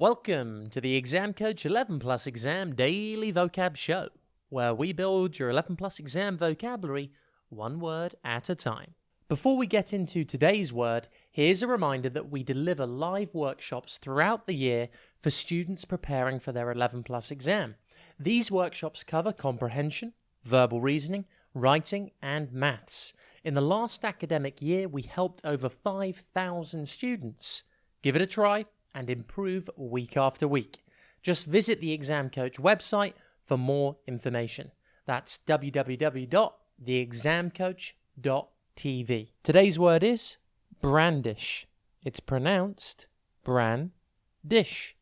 Welcome to the Exam Coach 11 Plus Exam Daily Vocab Show, where we build your 11 Plus exam vocabulary one word at a time. Before we get into today's word, here's a reminder that we deliver live workshops throughout the year for students preparing for their 11 Plus exam. These workshops cover comprehension, verbal reasoning, writing, and maths. In the last academic year, we helped over 5,000 students. Give it a try and improve week after week. Just visit the Exam Coach website for more information. That's www.theexamcoach.tv. Today's word is brandish. It's pronounced Brandish,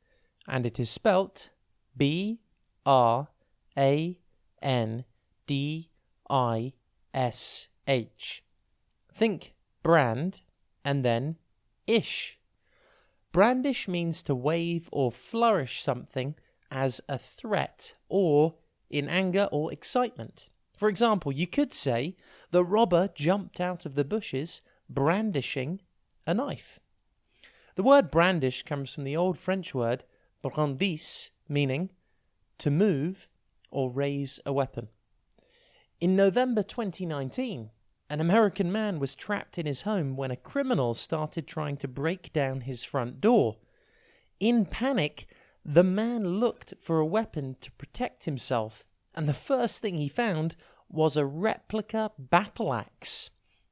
and it is spelt B-R-A-N-D-I-S-H. Think brand and then ish. Brandish means to wave or flourish something as a threat or in anger or excitement. For example, you could say, the robber jumped out of the bushes brandishing a knife. The word brandish comes from the old French word brandish, meaning to move or raise a weapon. In November 2019, an American man was trapped in his home when a criminal started trying to break down his front door. In panic, the man looked for a weapon to protect himself, and the first thing he found was a replica battle axe.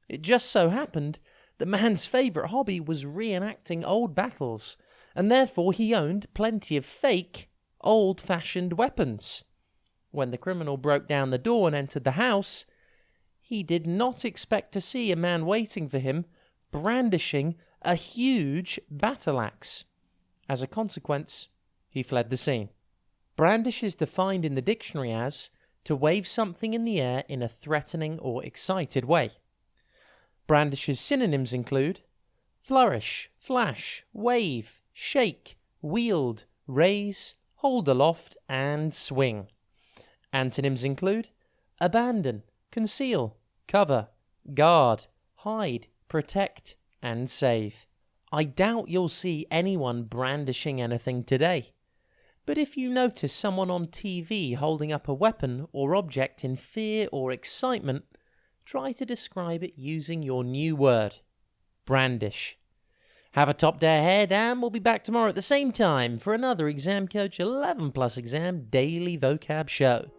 It just so happened the man's favourite hobby was reenacting old battles, and therefore he owned plenty of fake, old-fashioned weapons. When the criminal broke down the door and entered the house, he did not expect to see a man waiting for him brandishing a huge battle axe. As a consequence, he fled the scene. Brandish is defined in the dictionary as to wave something in the air in a threatening or excited way. Brandish's synonyms include flourish, flash, wave, shake, wield, raise, hold aloft, and swing. Antonyms include abandon, conceal, cover, guard, hide, protect, and save. I doubt you'll see anyone brandishing anything today. But if you notice someone on TV holding up a weapon or object in fear or excitement, try to describe it using your new word, brandish. Have a top day ahead, and we'll be back tomorrow at the same time for another Exam Coach 11 Plus Exam Daily Vocab Show.